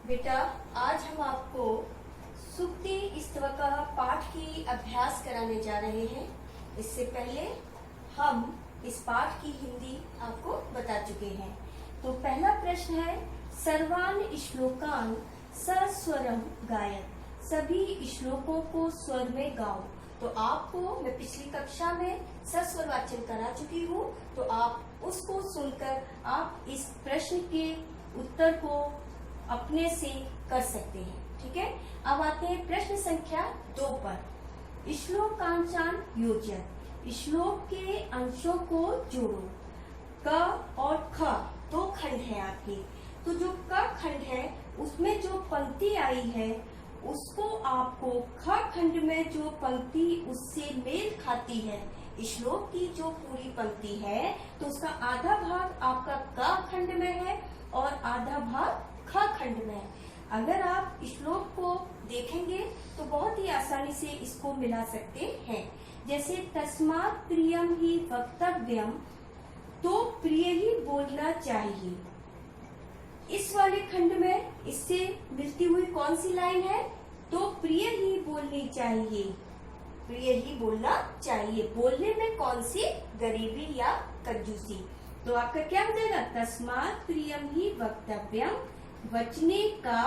बेटा, आज हम आपको सूक्ति स्तवका पाठ की अभ्यास कराने जा रहे हैं। इससे पहले हम इस पाठ की हिंदी आपको बता चुके हैं। तो पहला प्रश्न है, सर्वान श्लोकान सस्वरम गायन। सभी श्लोकों को स्वर में गाओ। तो आपको मैं पिछली कक्षा में सस्वर वाचन करा चुकी हूँ, तो आप उसको सुनकर आप इस प्रश्न के उत्तर को अपने से कर सकते हैं। ठीक है, अब आते हैं प्रश्न संख्या 2 पर। श्लोकांशान योजन। श्लोक के अंशों को जोड़ो। क और ख दो खंड है आपके। तो जो क खंड है उसमें जो पंक्ति आई है उसको आपको ख खंड में जो पंक्ति उससे मेल खाती है, श्लोक की जो पूरी पंक्ति है तो उसका आधा भाग आपका क खंड में है और आधा भाग ख खंड में है। अगर आप श्लोक को देखेंगे तो बहुत ही आसानी से इसको मिला सकते हैं। जैसे तस्मात् प्रियम ही वक्तव्यम, तो प्रिय ही बोलना चाहिए। इस वाले खंड में इससे मिलती हुई कौन सी लाइन है? तो प्रिय ही बोलनी चाहिए। प्रिय ही बोलना चाहिए। बोलने में कौन सी गरीबी या कंजूसी? तो आपका क्या हो जाएगा? तस्मात् प्रियम ही वक्तव्यम, वचने का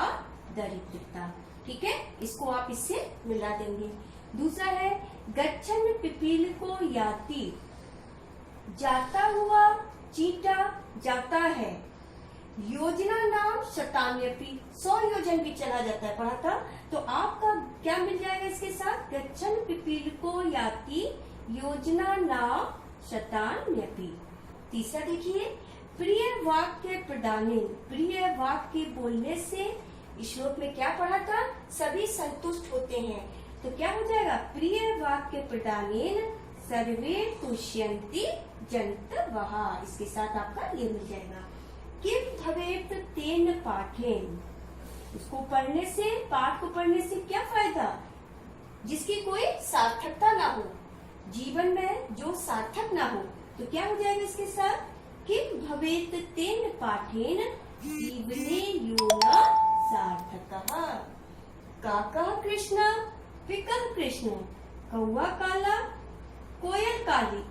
दरिद्रता। ठीक है, इसको आप इससे मिला देंगे। दूसरा है, गच्छन पिपील को याति। जाता हुआ चींटा जाता है। योजना नाम शतान्यपि, 100 योजन भी चला जाता है, पढ़ा था। तो आपका क्या मिल जाएगा इसके साथ? गच्छन पिपील को याति, योजना नाम शतान्यपि। तीसरा देखिए, प्रिय वाक्य प्रदाने। प्रिय वाक्य बोलने से श्लोक में क्या पढ़ा था? सभी संतुष्ट होते हैं। तो क्या हो जाएगा? प्रिय वाक्य प्रदानेन सर्वे तुष्यन्ति जन्तवः। इसके साथ आपका ये मिल जाएगा। किम भवेत् तेन पाठेन। उसको पढ़ने से, पाठ को पढ़ने से क्या फायदा? जिसकी कोई सार्थकता ना हो, जीवन में जो सार्थक ना हो। तो क्या हो जाएगा इसके साथ? किम भवेत् तेन पाठेन जीवने यो न सार्थकः। काकः कृष्ण पिकः कृष्ण, कौवा काला कोयल काली।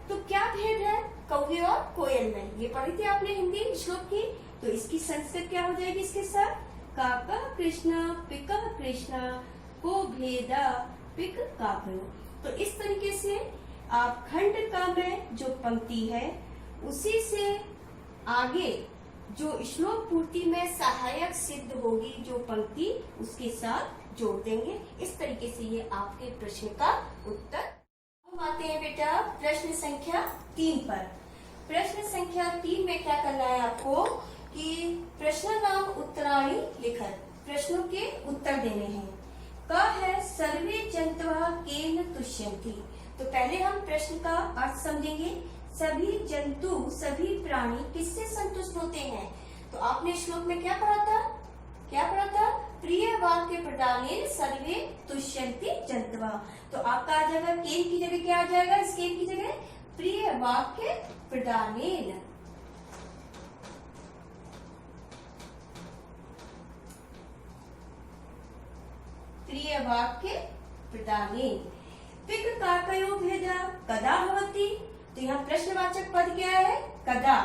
तो क्या भेद है कौवे और कोयल में? ये पढ़ी थी आपने हिंदी श्लोक की। तो इसकी संस्कृत क्या हो जाएगी इसके साथ? काकः कृष्ण पिकः कृष्ण, को भेदा पिक काकयो। तो इस तरीके से आप खंड का में जो पंक्ति है उसी से आगे जो श्लोक पूर्ति में सहायक सिद्ध होगी जो पंक्ति, उसके साथ जोड़ देंगे। इस तरीके से ये आपके प्रश्न का उत्तर। हम आते हैं बेटा प्रश्न संख्या 3 पर। प्रश्न संख्या 3 में क्या करना है आपको कि प्रश्न नाम उत्तराणि लिखत, प्रश्नों के उत्तर देने हैं। क है सर्वे जन्तवः केन तुष्यन्ति। तो पहले हम प्रश्न का अर्थ समझेंगे। सभी जंतु, सभी प्राणी किससे संतुष्ट होते हैं? तो आपने श्लोक में क्या पढ़ा था? क्या पढ़ा था? प्रिय वाक्य प्रदानेन सर्वे तुष्यन्ति जन्तवः। तो आपका आ जाएगा केन की जगह क्या आ जाएगा? इस केन की जगह प्रिय वाक्य प्रदानेन। प्रिय वाक्य प्रदानेन। पिक काकयो भेदा कदा भवति। तो यहाँ प्रश्नवाचक पद क्या है? कदा।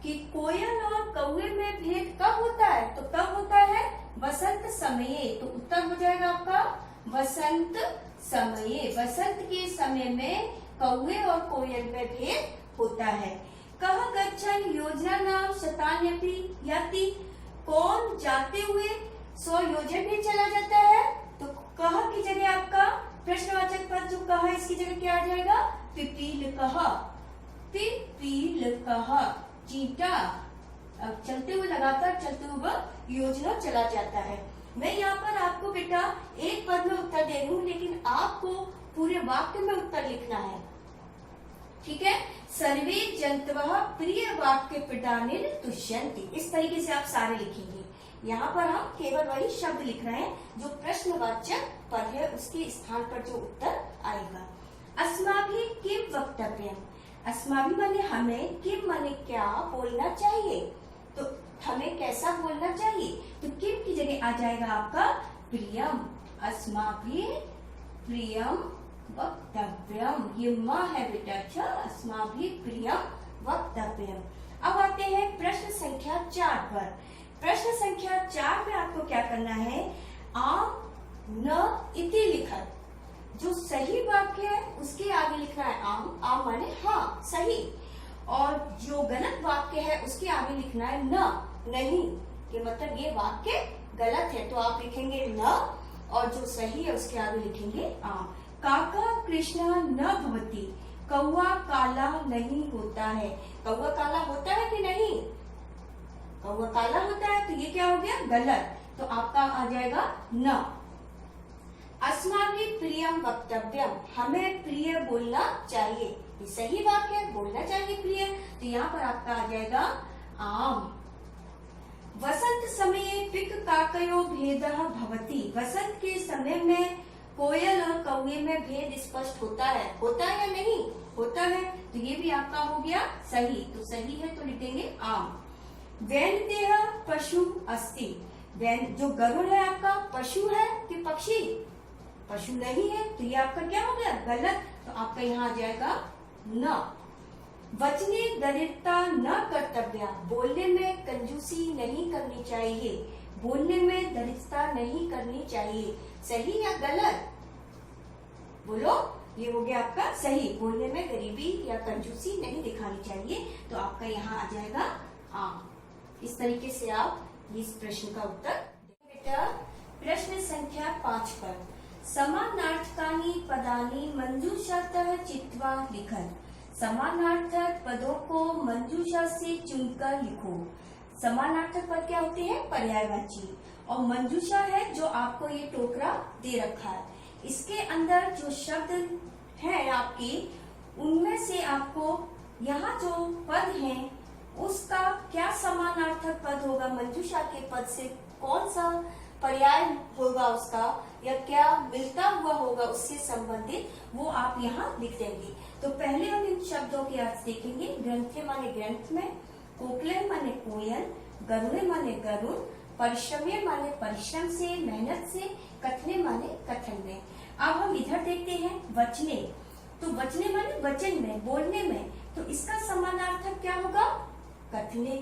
कि कोयल और कौवे में भेद कब होता है? तो कब होता है? वसंत समये। तो उत्तर हो जाएगा आपका वसंत समये। वसंत के समय में कौवे और कोयल में भेद होता है। कह गच्छन योजना नाम शतान्यपि याति। कौन जाते हुए 100 योजन भी चला जाता है? तो कह की जगह आपका प्रश्नवाचक पद जो कहा, इसकी जगह क्या आ जाएगा? पिपील कह। पिपील कह, चींटा अब चलते हुए, लगातार चलते हुए योजना चला जाता है। मैं यहाँ पर आपको बेटा एक पद में उत्तर दे रही हूँ, लेकिन आपको पूरे वाक्य में उत्तर लिखना है। ठीक है, सर्वे जन्तवः प्रिय वाक्य प्रदानेन तुष्यन्ति। इस तरीके से आप सारे लिखेंगे। यहाँ पर हम केवल वही शब्द लिख रहे हैं जो प्रश्नवाचक पद है, उसके स्थान पर जो उत्तर आएगा। अस्माभिः किम वक्तव्यम। अस्माभिः माने हमें, किम माने क्या बोलना चाहिए। तो हमें कैसा बोलना चाहिए? तो किम आ जाएगा आपका प्रियम। अस्माभिः प्रियम वक्तव्यम। ये माँ है बेटा। अच्छा, अस्माभिः प्रियम वक्तव्यम। अब आते हैं प्रश्न संख्या 4 पर। प्रश्न संख्या 4 में आपको क्या करना है, आम न इति लिखत। जो सही वाक्य है उसके आगे लिखना है आम। आम माने हाँ, सही। और जो गलत वाक्य है उसके आगे लिखना है न, नहीं। ये मतलब ये वाक्य गलत है तो आप लिखेंगे न, और जो सही है उसके आगे लिखेंगे आम। काका कृष्ण न भवति। कौवा काला नहीं होता है। कौवा काला होता है कि नहीं? कौवा काला होता है तो ये क्या हो गया, गलत। तो आपका आ जाएगा न। अस्माभिः प्रियम वक्तव्यम। हमें प्रिय बोलना चाहिए। ये सही वाक्य है, बोलना चाहिए प्रिय। तो यहाँ पर आपका आ जाएगा आम। वसंत समये पिक काकयो भेदः भवति। वसंत के समय में कोयल और कौवे में भेद स्पष्ट होता है। होता है या नहीं? होता है। तो ये भी आपका हो गया सही। तो सही है तो लिखेंगे आम। वैनतेह पशु अस्ति। वैन जो गरुड़ है आपका पशु है कि पक्षी? पशु नहीं है तो ये आपका क्या हो गया, गलत। तो आपका यहाँ आ जाएगा न। वचने दरिद्रता न कर्तव्या। बोलने में कंजूसी नहीं करनी चाहिए। बोलने में दरिद्रता नहीं करनी चाहिए। सही या गलत? बोलो। ये हो गया आपका सही। बोलने में गरीबी या कंजूसी नहीं दिखानी चाहिए। तो आपका यहाँ आ जाएगा आम। इस तरीके से आप इस प्रश्न का उत्तर बेटा। प्रश्न संख्या 5 पर समानार्थकानि पदानि मंजूषातः चित्वा लिखत। समानार्थक पदों को मंजूषा से चुनकर लिखो। समानार्थक पद क्या होते हैं, पर्यायवाची। और मंजूषा है जो आपको ये टोकरा दे रखा है। इसके अंदर जो शब्द है आपके, उनमें से आपको यहाँ जो पद है उसका क्या समानार्थक पद होगा, मंजूषा के पद से कौन सा पर्याय होगा उसका, या क्या मिलता हुआ होगा उससे संबंधित, वो आप यहाँ लिख देंगे। तो पहले हम इन शब्दों के अर्थ देखेंगे। ग्रंथे माने ग्रंथ में, कोकिले माने कोयल, गरुड़े माने गरुड़, परिश्रमे माने परिश्रम से, मेहनत से, कथने माने कथन में। अब हम इधर देखते हैं वचने। तो वचने माने वचन में, बोलने में। तो इसका समानार्थक क्या होगा, कथने,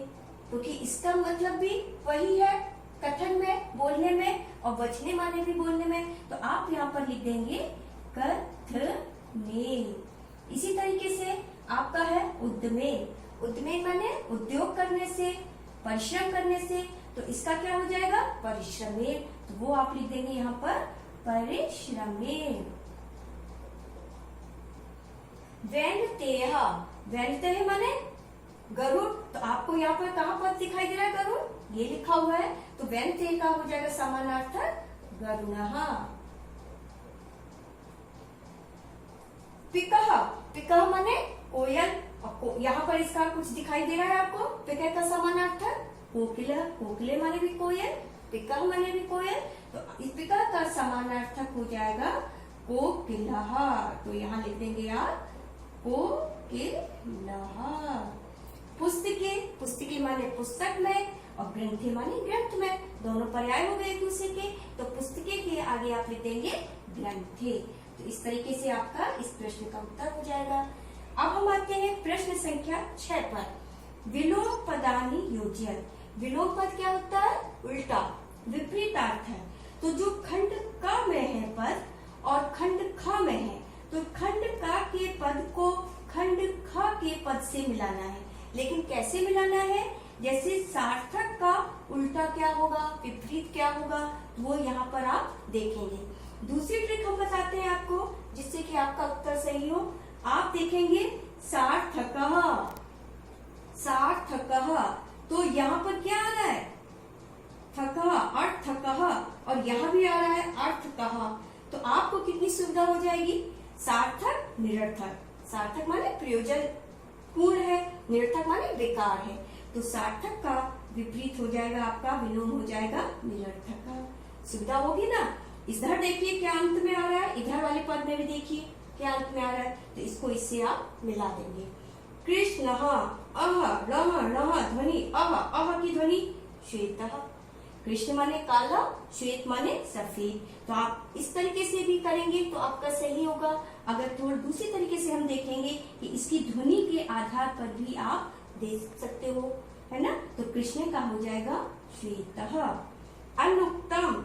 क्योंकि इसका मतलब भी वही है, कथन में, बोलने में, और वचने माने भी बोलने में। तो आप यहाँ पर लिख देंगे कथने। इसी तरीके से आपका है उद्यमे। उद्यमे माने उद्योग करने से, परिश्रम करने से। तो इसका क्या हो जाएगा, परिश्रमे। तो वो आप लिख देंगे यहाँ पर परिश्रमे। वैनतेह। वैनतेह माने गरुड़। तो आपको यहाँ पर कहाँ पद दिखाई दे रहा है, गरुड़, ये लिखा हुआ है। तो वैनतेह का हो जाएगा समानार्थक गरुणः। पिकः। पिकः माने कोयल। यहाँ पर इसका कुछ दिखाई दे रहा है आपको, पिकः का समानार्थक कोकिला। कोकिले माने भी कोयल, पिकः माने भी कोयल। तो इस पिकः का समानार्थक हो जाएगा कोकिलः। तो यहाँ लिख देंगे आप कोकिलः। पुस्तके। पुस्तके माने पुस्तक में, और ग्रंथे माने ग्रंथ में। दोनों पर्याय हो गए एक दूसरे के। तो पुस्तके के आगे आप लिख देंगे ग्रंथे। तो इस तरीके से आपका इस प्रश्न का उत्तर हो जाएगा। अब हम आते हैं प्रश्न संख्या 6 पर। विलोम पदानि योज्य। विलोम पद क्या होता है, उल्टा, विपरीतार्थ है। तो जो खंड क में है पद और खंड ख में है, तो खंड का के पद को खंड ख के पद से मिलाना है। लेकिन कैसे मिलाना है, जैसे सार्थक का उल्टा क्या होगा, विपरीत क्या होगा, वो यहाँ पर आप देखेंगे। दूसरी ट्रिक हम बताते हैं आपको, जिससे कि आपका उत्तर सही हो। आप देखेंगे सार्थकः। सार्थकः, तो यहाँ पर क्या आ रहा है, थकः, अर्थकः, और यहाँ भी आ रहा है अर्थकः। तो आपको कितनी सुविधा हो जाएगी, सार्थक निरर्थक। सार्थक माने प्रयोजन पूर्ण है, निरर्थक माने बेकार है। तो सार्थक का विपरीत हो जाएगा आपका, विलोम हो जाएगा निरर्थक का। सुविधा होगी ना। इधर देखिए क्या अंत में आ रहा है, इधर वाले पद में भी देखिए क्या अंत में आ रहा है। तो इसको इससे आप मिला देंगे। कृष्णः, अह, रह, णः ध्वनि, अह, अह की ध्वनि श्वेतः। कृष्ण माने काला, श्वेत माने सफेद। तो आप इस तरीके से भी करेंगे तो आपका सही होगा। अगर थोड़ा दूसरी तरीके से हम देखेंगे कि इसकी ध्वनि के आधार पर भी आप देख सकते हो, है ना। तो कृष्ण का हो जाएगा श्वेतः। अनुक्तम,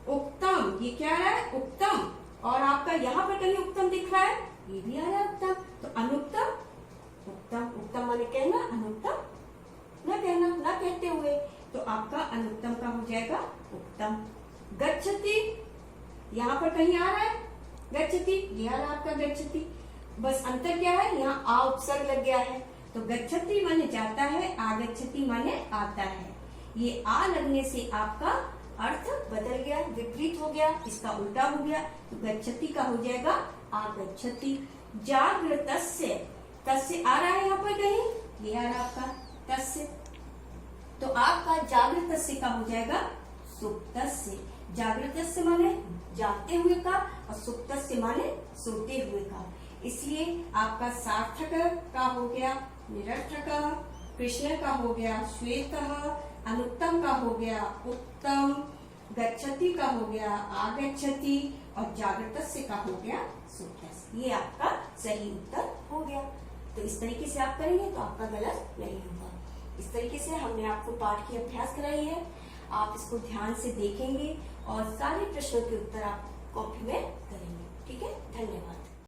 उक्तम, ये क्या आ रहा है? उत्तम। और आपका यहाँ पर कहीं उत्तम दिख रहा है, ये भी आ रहा है उत्तम। तो अनुक्तम, उत्तम, उत्तम माने कहना, अनुक्तम न कहना, न कहते हुए। तो आपका अनुत्तम का हो जाएगा उत्तम। गच्छति, यहाँ पर कहीं आ रहा है गच्छति, ये आ रहा है आपका गच्छति। बस अंतर क्या है, यहाँ आ उपसर्ग लग गया है। तो गच्छति माने जाता है, आगच्छति माने आता है। ये आ लगने से आपका अर्थ बदल गया, विपरीत हो गया, इसका उल्टा हो गया। तो गच्छति का हो जाएगा आगच्छति। जागृतस्य, तस्य आ रहा है यहाँ पर कहीं, ये आ रहा है आपका तस्य। तो आपका जागृतस्य का हो जाएगा सुप्तस्य। जागृतस्य माने जागते हुए का और सुप्तस्य माने सोते हुए का। इसलिए आपका सार्थक का हो गया निरर्थक, कृष्ण का हो गया श्वेत, अनुत्तम का हो गया उत्तम, गच्छति का हो गया आगच्छति और जागृतस्य का हो गया सुप्तस्य। ये आपका सही उत्तर हो गया। तो इस तरीके से आप करेंगे तो आपका गलत नहीं होगा। इस तरीके से हमने आपको पाठ की अभ्यास कराई है। आप इसको ध्यान से देखेंगे और सारे प्रश्नों के उत्तर आप कॉपी में करेंगे। ठीक है, धन्यवाद।